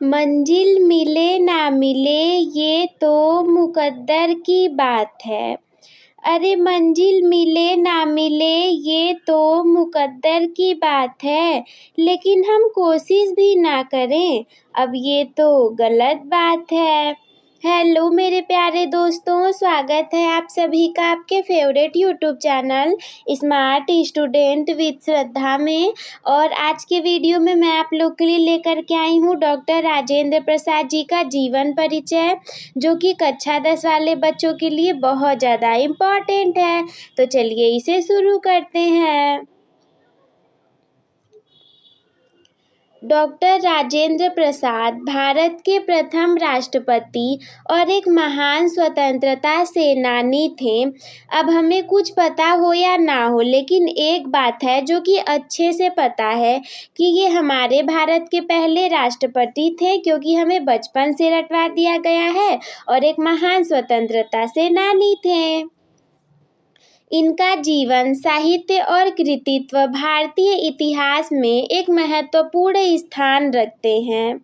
मंजिल मिले ना मिले ये तो मुकद्दर की बात है। अरे मंजिल मिले ना मिले ये तो मुकद्दर की बात है, लेकिन हम कोशिश भी ना करें अब ये तो गलत बात है। हेलो मेरे प्यारे दोस्तों, स्वागत है आप सभी का आपके favourite YouTube channel smart student with Shraddha में। और आज के वीडियो में मैं आप लोग के लिए लेकर के आई हूँ डॉक्टर राजेंद्र प्रसाद जी का जीवन परिचय, जो कि कक्षा 10 वाले बच्चों के लिए बहुत ज़्यादा इम्पॉर्टेंट है। तो चलिए इसे शुरू करते हैं। डॉक्टर राजेंद्र प्रसाद भारत के प्रथम राष्ट्रपति और एक महान स्वतंत्रता सेनानी थे। अब हमें कुछ पता हो या ना हो, लेकिन एक बात है जो कि अच्छे से पता है कि ये हमारे भारत के पहले राष्ट्रपति थे, क्योंकि हमें बचपन से रटवा दिया गया है, और एक महान स्वतंत्रता सेनानी थे। इनका जीवन, साहित्य और कृतित्व भारतीय इतिहास में एक महत्वपूर्ण स्थान रखते हैं।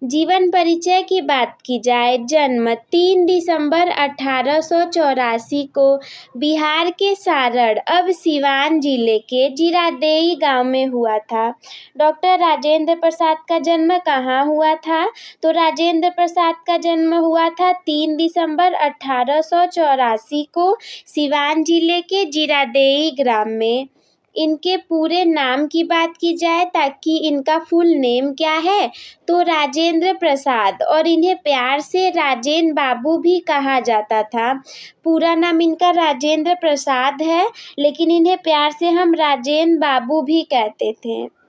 जीवन परिचय की बात की जाए, जन्म 3 दिसंबर 1884 को बिहार के सारण, अब सिवान जिले के जीरादेई गांव में हुआ था। डॉक्टर राजेंद्र प्रसाद का जन्म कहाँ हुआ था? तो राजेंद्र प्रसाद का जन्म हुआ था 3 दिसंबर 1884 को सिवान जिले के जीरादेई ग्राम में। इनके पूरे नाम की बात की जाए, ताकि इनका फुल नेम क्या है, तो राजेंद्र प्रसाद, और इन्हें प्यार से राजेन बाबू भी कहा जाता था। पूरा नाम इनका राजेंद्र प्रसाद है, लेकिन इन्हें प्यार से हम राजेन बाबू भी कहते थे।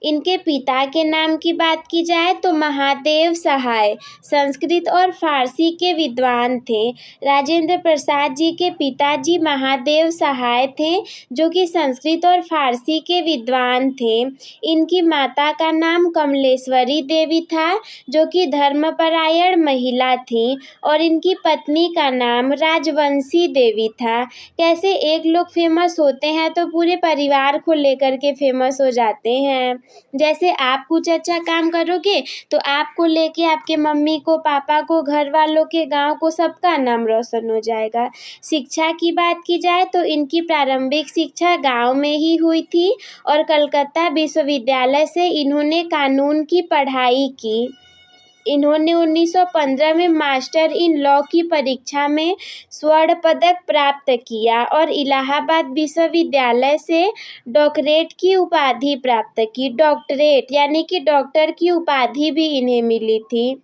इनके पिता के नाम की बात की जाए तो महादेव सहाय संस्कृत और फारसी के विद्वान थे। राजेंद्र प्रसाद जी के पिताजी महादेव सहाय थे, जो कि संस्कृत और फारसी के विद्वान थे। इनकी माता का नाम कमलेश्वरी देवी था, जो कि धर्मपरायण महिला थी, और इनकी पत्नी का नाम राजवंशी देवी था। कैसे एक लोग फेमस होते हैं तो पूरे परिवार को लेकर के फेमस हो जाते हैं। जैसे आप कुछ अच्छा काम करोगे तो आपको लेके आपके मम्मी को, पापा को, घर वालों के, गांव को, सबका नाम रोशन हो जाएगा। शिक्षा की बात की जाए तो इनकी प्रारंभिक शिक्षा गांव में ही हुई थी, और कलकत्ता विश्वविद्यालय से इन्होंने कानून की पढ़ाई की। इन्होंने 1915 में मास्टर इन लॉ की परीक्षा में स्वर्ण पदक प्राप्त किया, और इलाहाबाद विश्वविद्यालय से डॉक्टरेट की उपाधि प्राप्त की। डॉक्टरेट यानी कि डॉक्टर की उपाधि भी इन्हें मिली थी।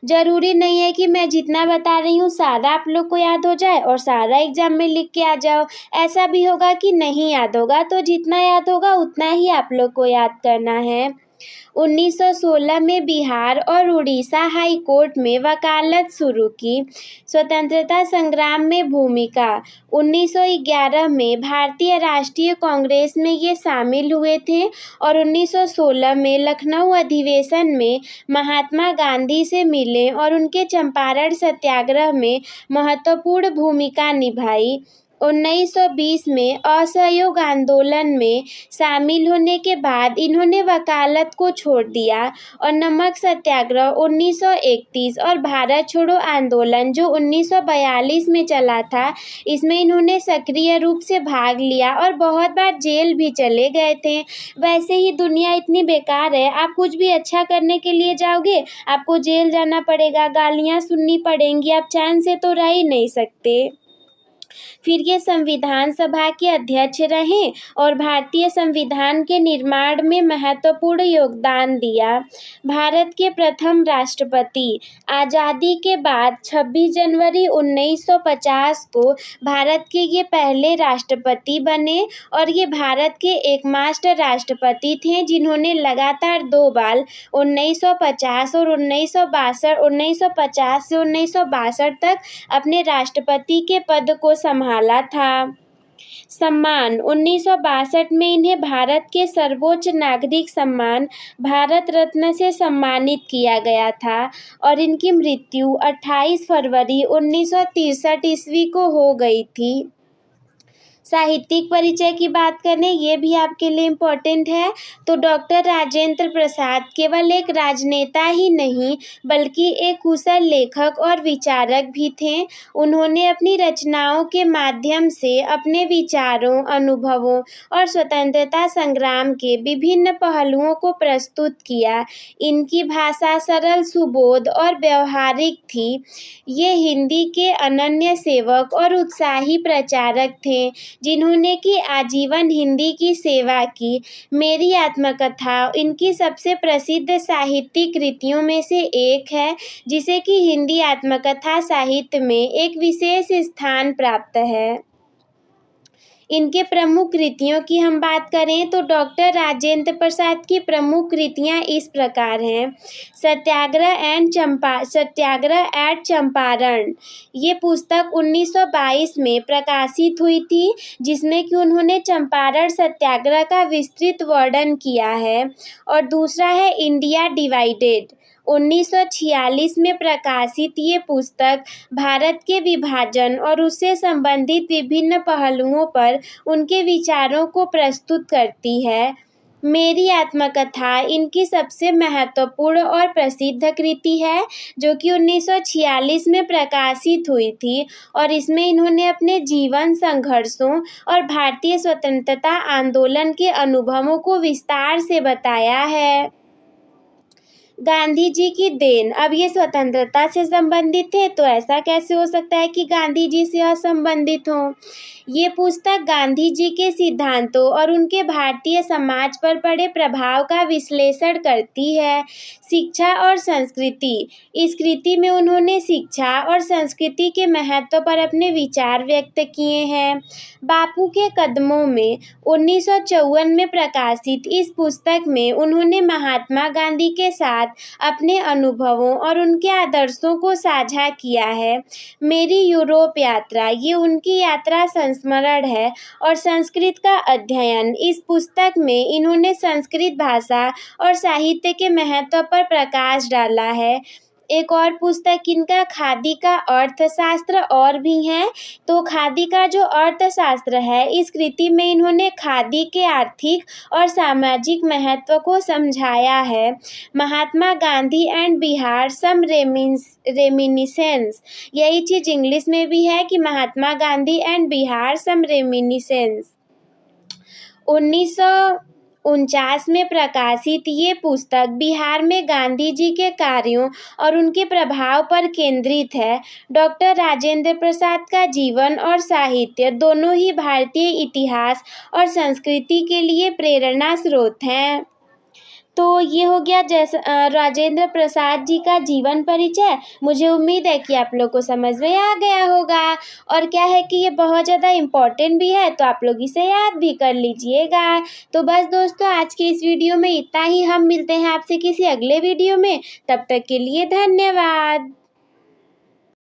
जरूरी नहीं है कि मैं जितना बता रही हूँ सारा आप लोग को याद हो जाए और सारा एग्जाम में लिख के आ जाओ। ऐसा भी होगा कि नहीं याद होगा, तो जितना याद होगा उतना ही आप लोग को याद करना है। 1916 में बिहार और उड़ीसा हाई कोर्ट में वकालत शुरू की। स्वतंत्रता संग्राम में भूमिका, 1911 में भारतीय राष्ट्रीय कांग्रेस में ये शामिल हुए थे, और 1916 में लखनऊ अधिवेशन में महात्मा गांधी से मिले और उनके चंपारण सत्याग्रह में महत्वपूर्ण भूमिका निभाई। 1920 में असहयोग आंदोलन में शामिल होने के बाद इन्होंने वकालत को छोड़ दिया, और नमक सत्याग्रह 1931 और भारत छोड़ो आंदोलन जो 1942 में चला था, इसमें इन्होंने सक्रिय रूप से भाग लिया और बहुत बार जेल भी चले गए थे। वैसे ही दुनिया इतनी बेकार है, आप कुछ भी अच्छा करने के लिए जाओगे आपको जेल जाना पड़ेगा, गालियाँ सुननी पड़ेंगी, आप चैन से तो रह ही नहीं सकते। फिर ये संविधान सभा के अध्यक्ष रहे और भारतीय संविधान के निर्माण में महत्वपूर्ण योगदान दिया। भारत के प्रथम राष्ट्रपति, आज़ादी के बाद 26 जनवरी 1950 को भारत के ये पहले राष्ट्रपति बने, और ये भारत के एकमात्र राष्ट्रपति थे जिन्होंने लगातार 2 बार 1950 और 1950 से 1962 तक अपने राष्ट्रपति के पद को संभाला था। सम्मान, 1962 में इन्हें भारत के सर्वोच्च नागरिक सम्मान भारत रत्न से सम्मानित किया गया था, और इनकी मृत्यु 28 फरवरी 1963 ईस्वी को हो गई थी। साहित्यिक परिचय की बात करें, ये भी आपके लिए इम्पोर्टेंट है। तो डॉक्टर राजेंद्र प्रसाद केवल एक राजनेता ही नहीं बल्कि एक कुशल लेखक और विचारक भी थे। उन्होंने अपनी रचनाओं के माध्यम से अपने विचारों, अनुभवों और स्वतंत्रता संग्राम के विभिन्न पहलुओं को प्रस्तुत किया। इनकी भाषा सरल, सुबोध और व्यवहारिक थी। ये हिंदी के अनन्य सेवक और उत्साही प्रचारक थे, जिन्होंने कि आजीवन हिंदी की सेवा की। मेरी आत्मकथा इनकी सबसे प्रसिद्ध साहित्यिक कृतियों में से एक है, जिसे कि हिंदी आत्मकथा साहित्य में एक विशेष स्थान प्राप्त है। इनके प्रमुख कृतियों की हम बात करें तो डॉक्टर राजेंद्र प्रसाद की प्रमुख कृतियां इस प्रकार हैं। सत्याग्रह एट चंपारण, ये पुस्तक 1922 में प्रकाशित हुई थी, जिसमें कि उन्होंने चंपारण सत्याग्रह का विस्तृत वर्णन किया है। और दूसरा है इंडिया डिवाइडेड, 1946 में प्रकाशित ये पुस्तक भारत के विभाजन और उससे संबंधित विभिन्न पहलुओं पर उनके विचारों को प्रस्तुत करती है। मेरी आत्मकथा इनकी सबसे महत्वपूर्ण और प्रसिद्ध कृति है, जो कि 1946 में प्रकाशित हुई थी और इसमें इन्होंने अपने जीवन, संघर्षों और भारतीय स्वतंत्रता आंदोलन के अनुभवों को विस्तार से बताया है। गांधी जी की देन, अब ये स्वतंत्रता से संबंधित है, तो ऐसा कैसे हो सकता है कि गांधी जी से असंबंधित हो। ये पुस्तक गांधी जी के सिद्धांतों और उनके भारतीय समाज पर पड़े प्रभाव का विश्लेषण करती है। शिक्षा और संस्कृति, इस कृति में उन्होंने शिक्षा और संस्कृति के महत्व पर अपने विचार व्यक्त किए हैं। बापू के कदमों में 1954 में प्रकाशित इस पुस्तक में उन्होंने महात्मा गांधी के साथ अपने अनुभवों और उनके आदर्शों को साझा किया है। मेरी यूरोप यात्रा, ये उनकी यात्रा संस्मरण है। और संस्कृत का अध्ययन, इस पुस्तक में इन्होंने संस्कृत भाषा और साहित्य के महत्व पर प्रकाश डाला है। एक और पुस्तक इनका खादी का अर्थशास्त्र और भी है। तो खादी का जो अर्थशास्त्र है, इस कृति में इन्होंने खादी के आर्थिक और सामाजिक महत्व को समझाया है। Mahatma Gandhi and Bihar some reminiscences, यही चीज़ इंग्लिश में भी है कि Mahatma Gandhi and Bihar some reminiscences. 1949 में प्रकाशित ये पुस्तक बिहार में गांधी जी के कार्यों और उनके प्रभाव पर केंद्रित है। डॉक्टर राजेंद्र प्रसाद का जीवन और साहित्य दोनों ही भारतीय इतिहास और संस्कृति के लिए प्रेरणा स्रोत हैं। तो ये हो गया राजेंद्र प्रसाद जी का जीवन परिचय। मुझे उम्मीद है कि आप लोग को समझ में आ गया होगा। और क्या है कि ये बहुत ज़्यादा इम्पोर्टेंट भी है, तो आप लोग इसे याद भी कर लीजिएगा। तो बस दोस्तों, आज के इस वीडियो में इतना ही। हम मिलते हैं आपसे किसी अगले वीडियो में। तब तक के लिए धन्यवाद।